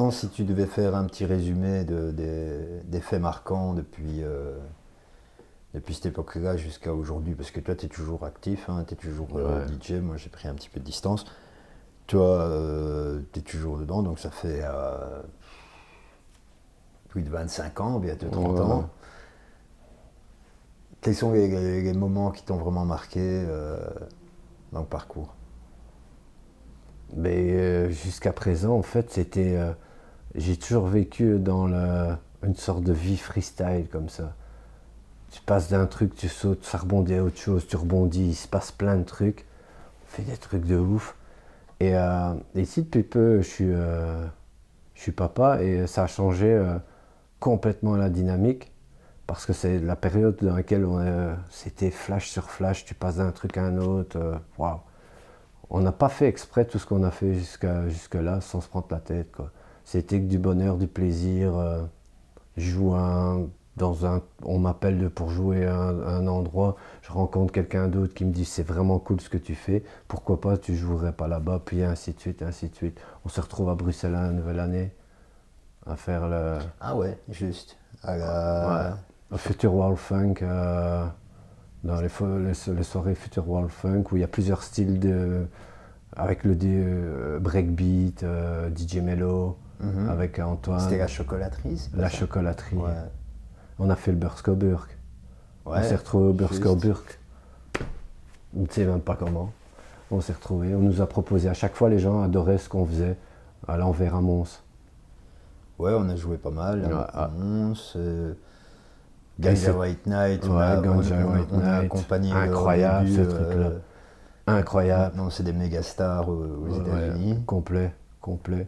Maintenant, si tu devais faire un petit résumé des faits marquants depuis cette époque-là jusqu'à aujourd'hui, parce que toi, tu es toujours actif, hein, tu es toujours Ouais. DJ, moi j'ai pris un petit peu de distance. Toi, tu es toujours dedans, donc ça fait plus de 25 ans, bientôt 30 Ouais. ans. Quels sont les moments qui t'ont vraiment marqué dans le parcours? Mais jusqu'à présent, en fait, j'ai toujours vécu dans une sorte de vie freestyle comme ça. Tu passes d'un truc, tu sautes, ça rebondit à autre chose, tu rebondis, il se passe plein de trucs. On fait des trucs de ouf. Et ici, depuis peu, je suis papa et ça a changé complètement la dynamique. Parce que c'est la période dans laquelle c'était flash sur flash, tu passes d'un truc à un autre. Waouh. On n'a pas fait exprès tout ce qu'on a fait jusque-là sans se prendre la tête, quoi. C'était que du bonheur, du plaisir. Je joue on m'appelle pour jouer à un endroit, je rencontre quelqu'un d'autre qui me dit c'est vraiment cool ce que tu fais, pourquoi pas tu jouerais pas là-bas, puis ainsi de suite, ainsi de suite. On se retrouve à Bruxelles à la nouvelle année à faire Ah ouais, juste. ouais, le Future World Funk, dans les soirées Future World Funk où il y a plusieurs styles avec breakbeat, DJ Mello, Mhm. avec C'était Antoine, la chocolaterie, c'est pas la ça? chocolaterie. Ouais. On a fait le Bursk. On s'est Ouais, retrouvé au juste. Bursk. On ne sait même pas comment. On s'est retrouvés. On nous a proposé. À chaque fois, les gens adoraient ce qu'on faisait à l'envers à Mons. Ouais, on a joué pas mal Ouais, à Mons. et Ganja White Night, ouais, Ganja White on a Night. accompagné leur Incroyable début. ce truc-là. Incroyable. Maintenant, c'est des méga stars aux Ouais, États-Unis. complet, complet.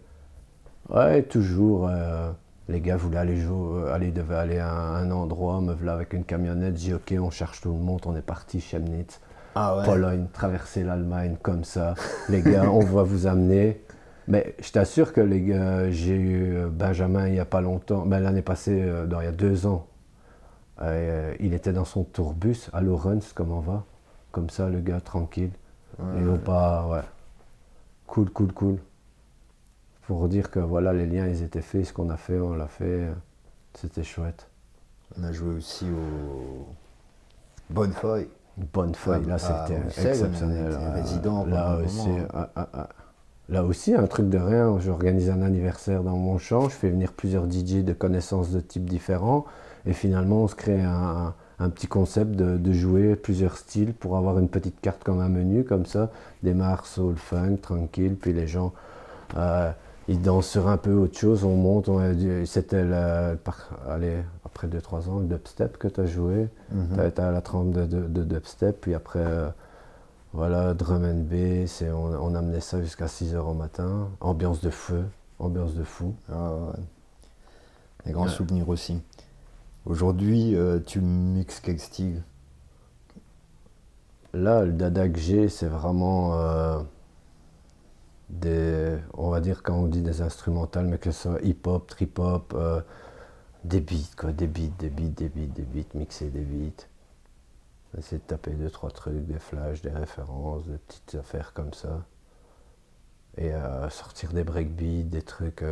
Ouais, toujours. Les gars voulaient devaient aller à un endroit, me voilà avec une camionnette. J'ai dit ok, on cherche tout le monde. On est parti, Chemnitz, Ah ouais. Pologne, traverser l'Allemagne comme ça. Les gars, on va vous amener. Mais je t'assure que les gars, j'ai eu Benjamin il n'y a pas longtemps, ben, l'année passée, il y a 2 ans. Il était dans son tourbus à Lawrence, comment va? Comme ça, le gars, tranquille. Ils n'ont pas. Ouais. Cool, cool, cool. Pour dire que voilà, les liens, ils étaient faits, ce qu'on a fait, on l'a fait. C'était chouette. On a joué aussi au Bonnefoy Une bonne feuille, là, à c'était Bruxelles. On exceptionnel. était résident pendant un Là aussi, moment, hein. là aussi, un truc de rien. J'organise un anniversaire dans mon champ, je fais venir plusieurs DJ de connaissances de types différents. Et finalement, on se crée un petit concept de jouer plusieurs styles pour avoir une petite carte comme un menu, comme ça. Démarre soul, funk, tranquille, puis les gens euh, ils dansent sur un peu autre chose, on monte. C'était allez, après 2 3 ans, le dubstep que tu as joué. Tu Mhm. as été à la trempe de dubstep, puis après, voilà, drum and bass, et on amenait ça jusqu'à 6 h au matin. Ambiance de feu, ambiance de fou. Ah ouais, des grands Ouais. souvenirs aussi. Aujourd'hui, tu mixes quel style? Là, le dada que j'ai, c'est vraiment on va dire quand on dit des instrumentales, mais que ce soit hip-hop, trip-hop, des beats, quoi, des beats, mixer des beats. Essayer de taper 2 3 trucs, des flashs, des références, des petites affaires comme ça. Et sortir des breakbeats, des trucs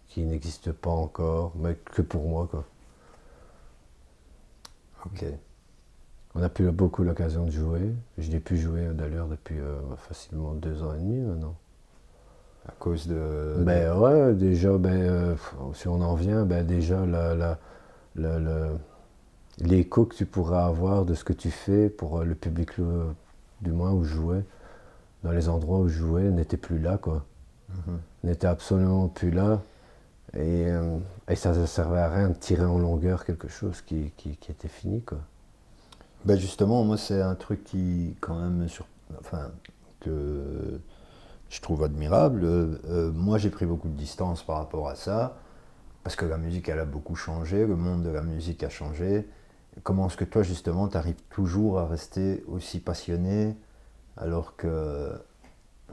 qui n'existent pas encore, mais que pour moi, quoi. Ok. On a plus beaucoup l'occasion de jouer. Je n'ai plus joué d'ailleurs depuis facilement 2 ans et demi maintenant. À cause de... Ben ouais, déjà, si on en revient, ben déjà le- le- l'écho que tu pourras avoir de ce que tu fais pour le public, du moins où je jouais, dans les endroits où je jouais, n'était plus là, quoi. Mhm. N'était absolument plus là. Et ça ne servait à rien de tirer en longueur quelque chose qui était fini, quoi. Ben justement, moi, c'est un truc qui, quand même, enfin, que je trouve admirable. Moi, j'ai pris beaucoup de distance par rapport à ça, parce que la musique, elle a beaucoup changé, le monde de la musique a changé. Comment est-ce que toi, justement, tu arrives toujours à rester aussi passionné, alors que,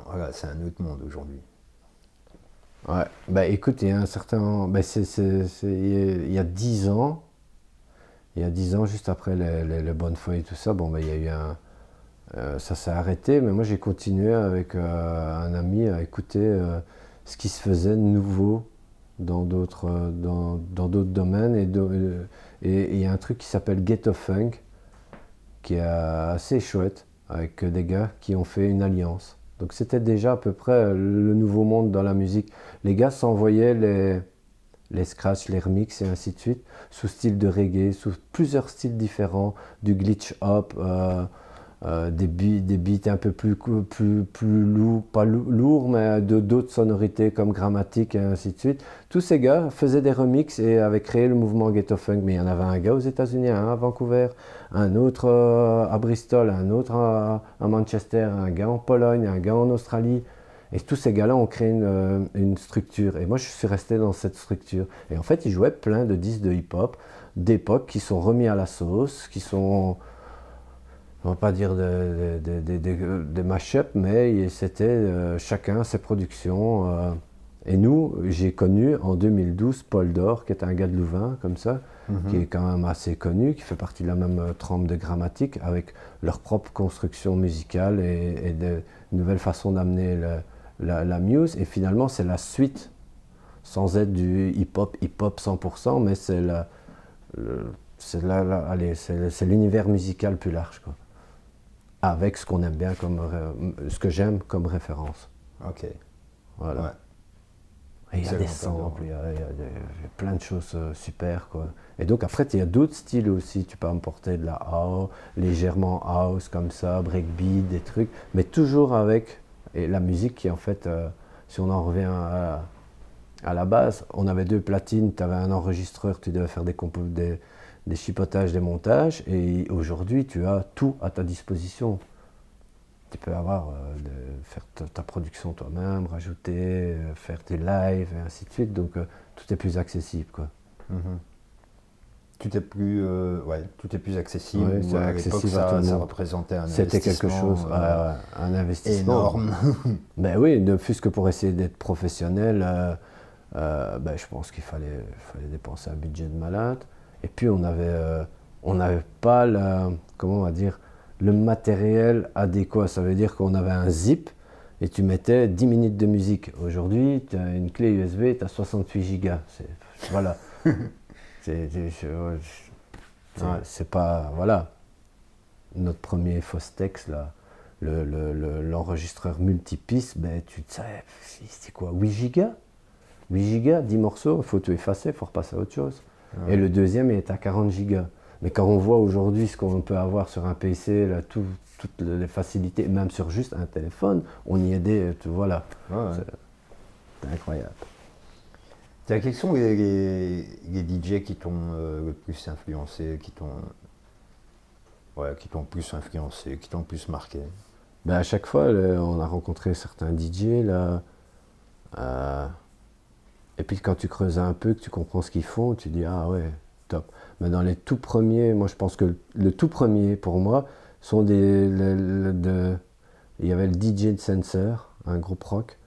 voilà, c'est un autre monde aujourd'hui? Ouais, bah écoute, il y a un certain. Bah, il y a 10 ans, juste après les bonnes feuilles et tout ça, bon, bah, il y a eu ça s'est arrêté, mais moi j'ai continué avec un ami à écouter ce qui se faisait de nouveau dans d'autres domaines. Et il y a un truc qui s'appelle Ghetto Funk, qui est assez chouette, avec des gars qui ont fait une alliance. Donc c'était déjà à peu près le nouveau monde dans la musique. Les gars s'envoyaient les scratchs, les remixes et ainsi de suite, sous style de reggae, sous plusieurs styles différents, du glitch hop, des beats un peu plus lourds, pas lourds, mais d'autres sonorités comme grammatique et ainsi de suite. Tous ces gars faisaient des remixes et avaient créé le mouvement Ghetto Funk. Mais il y en avait un gars aux États-Unis, un à Vancouver, un autre à Bristol, un autre à Manchester, un gars en Pologne, un gars en Australie. Et tous ces gars-là ont créé une structure. Et moi, je suis resté dans cette structure. Et en fait, ils jouaient plein de disques de hip-hop d'époque qui sont remis à la sauce, qui sont, on va pas dire des mash-up, mais c'était chacun ses productions. Et nous, j'ai connu en 2012 Paul Dor, qui est un gars de Louvain, comme ça, qui est quand même assez connu, qui fait partie de la même trempe de grammatique, avec leur propre construction musicale et de nouvelles façons d'amener la muse. Et finalement, c'est la suite, sans être du hip-hop 100%, mais c'est l'univers musical plus large, quoi. Avec ce qu'on aime bien, ce que j'aime comme référence. Ok. Voilà. Ouais. Et il y a des samples, il y a plein de choses super, quoi. Et donc après, il y a d'autres styles aussi. Tu peux importer de la house, légèrement house comme ça, breakbeat, des trucs, mais toujours avec la musique qui en fait, si on en revient à la base, on avait deux platines, tu avais un enregistreur, tu devais faire des chipotages, des montages, et aujourd'hui tu as tout à ta disposition. Tu peux faire ta production toi-même, rajouter, faire tes lives et ainsi de suite, donc tout est plus accessible, quoi. Tout est plus accessible. Ouais, c'est À accessible l'époque, à tout le ça monde. représentait un C'était quelque investissement chose, un investissement énorme. Ben oui, ne fût-ce que pour essayer d'être professionnel, ben je pense qu'il fallait dépenser un budget de malade. Et puis on n'avait pas comment on va dire, le matériel adéquat. Ça veut dire qu'on avait un zip et tu mettais 10 minutes de musique. Aujourd'hui, tu as une clé USB, tu as 68 gigas. Voilà. C'est pas. Voilà. Notre premier Fostex, là, l'enregistreur multipiste, ben, tu sais, c'est quoi, 8 gigas 8 gigas, 10 morceaux, il faut tout effacer, il faut repasser à autre chose. Et le deuxième il est à 40 gigas. Mais quand on voit aujourd'hui ce qu'on peut avoir sur un PC, là, toutes les facilités, même sur juste un téléphone, on y est, voilà. C'est incroyable. Quels sont les DJ qui t'ont le plus influencé, qui t'ont plus influencé, qui t'ont plus marqué? Ben à chaque fois, on a rencontré certains DJ, là. Et puis quand tu creuses un peu, que tu comprends ce qu'ils font, tu dis ah ouais, top. Mais dans les tout premiers, moi je pense que le tout premier pour moi sont il y avait le DJ de Sensor, un groupe rock,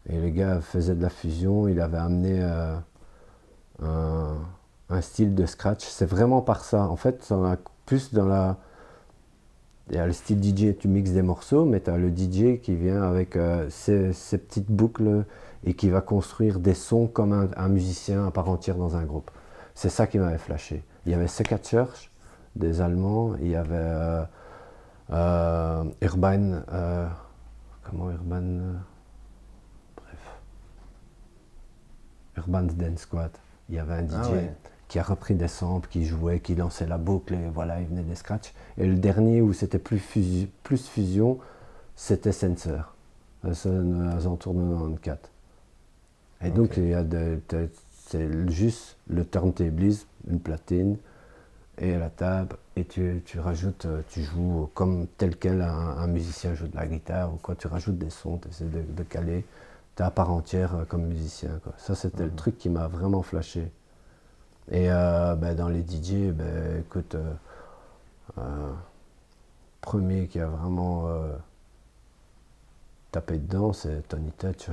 et le gars faisait de la fusion, il avait amené un style de scratch. C'est vraiment par ça. En fait, ça a plus il y a le style DJ, tu mixes des morceaux, mais tu as le DJ qui vient avec ses petites boucles et qui va construire des sons comme un musicien à part entière dans un groupe. C'est ça qui m'avait flashé. Il y avait Second Church, des Allemands, il y avait Urban, Urban Dance Squad. Il y avait un DJ qui a repris des samples, qui jouait, qui lançait la boucle, et voilà, il venait des scratchs. Et le dernier où c'était plus fusion, c'était Sensor, aux alentours de 94. Et donc, c'est juste le turntablisme, une platine, et la table, et tu rajoutes, tu joues comme tel quel un musicien joue de la guitare, ou quoi, tu rajoutes des sons, tu essaies de caler, tu es à part entière comme musicien, quoi. Ça, c'était le truc qui m'a vraiment flashé. Et dans les DJ, écoute, premier qui a vraiment tapé dedans, c'est Tony Touch.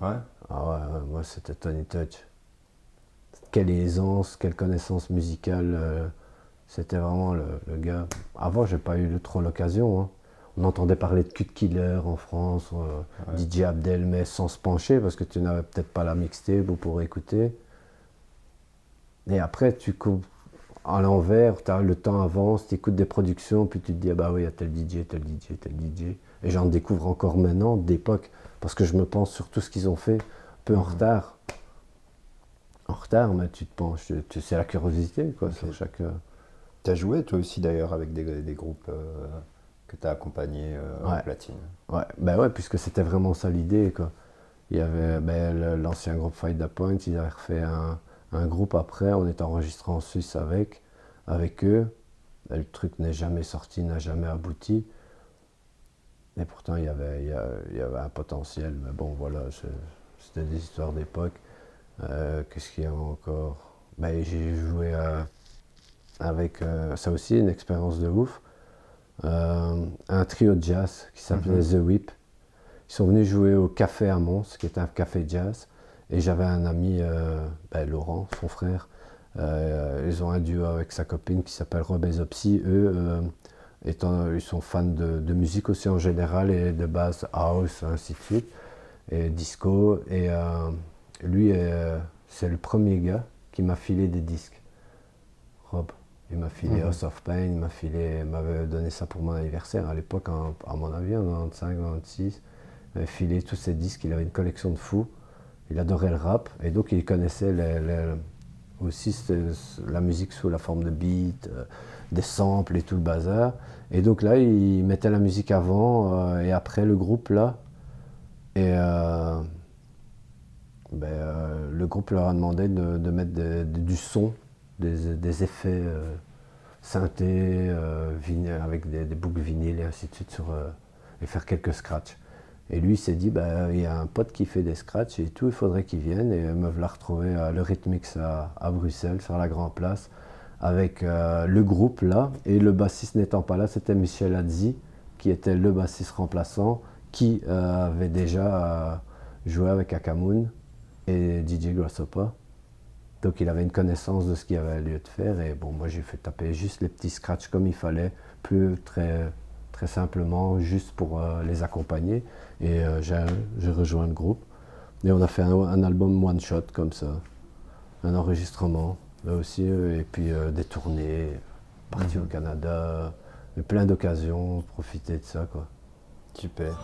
Ouais. Ah ouais, moi c'était Tony Touch. Quelle aisance, quelle connaissance musicale, c'était vraiment le gars. Avant, j'ai pas eu trop l'occasion, hein. On entendait parler de Cut Killer en France, DJ Abdel, mais sans se pencher parce que tu n'avais peut-être pas la mixtape ou pour écouter. Et après, tu coupes à l'envers, le temps avance, tu écoutes des productions, puis tu te dis, ah bah oui, il y a tel DJ, tel DJ, tel DJ. Et j'en découvre encore maintenant, d'époque, parce que je me pense sur tout ce qu'ils ont fait, un peu en retard. En retard, mais tu te penches, c'est la curiosité, quoi, sur chaque... Tu as joué toi aussi d'ailleurs avec des groupes que tu as accompagnés en platine. Ouais, ben ouais, puisque c'était vraiment ça l'idée, quoi. Il y avait l'ancien groupe Fight the Point, ils avaient refait un groupe après, on est enregistré en Suisse avec eux. Le truc n'est jamais sorti, n'a jamais abouti. Et pourtant, il y avait un potentiel. Mais bon, voilà, c'était des histoires d'époque. Qu'est-ce qu'il y a encore? Ben, j'ai joué avec, ça aussi, une expérience de ouf. Un trio de jazz qui s'appelait The Whip. Ils sont venus jouer au Café à Mons, qui est un café jazz. Et j'avais un ami, Laurent, son frère. Ils ont un duo avec sa copine qui s'appelle Rob et Zopsy. Eux, ils sont fans de musique aussi en général, et de base house, ainsi de suite, et disco. Et lui, c'est le premier gars qui m'a filé des disques. Rob. Il m'a filé House of Pain, il m'avait donné ça pour mon anniversaire à l'époque, à mon avis, en 95, 96. Il m'avait filé tous ces disques, il avait une collection de fous. Il adorait le rap, et donc il connaissait aussi la musique sous la forme de beats, des samples et tout le bazar. Et donc là, il mettait la musique avant et après le groupe là. Et le groupe leur a demandé de mettre du son, des effets synthés, avec des boucles vinyles et ainsi de suite, et faire quelques scratchs. Et lui, il s'est dit, il y a un pote qui fait des scratchs et tout, il faudrait qu'il vienne. Et me l'a retrouvé à le Rhythmix à Bruxelles, sur la Grand Place, avec le groupe là. Et le bassiste n'étant pas là, c'était Michel Hadzi, qui était le bassiste remplaçant, qui avait déjà joué avec Akamoun et DJ Grasshopper. Donc il avait une connaissance de ce qu'il y avait lieu de faire. Et bon, moi j'ai fait taper juste les petits scratchs comme il fallait, plus très simplement, juste pour les accompagner. Et j'ai rejoint le groupe. Et on a fait un album one shot comme ça, un enregistrement là aussi, et puis des tournées, parties au Canada, et plein d'occasions, profiter de ça, quoi. Super.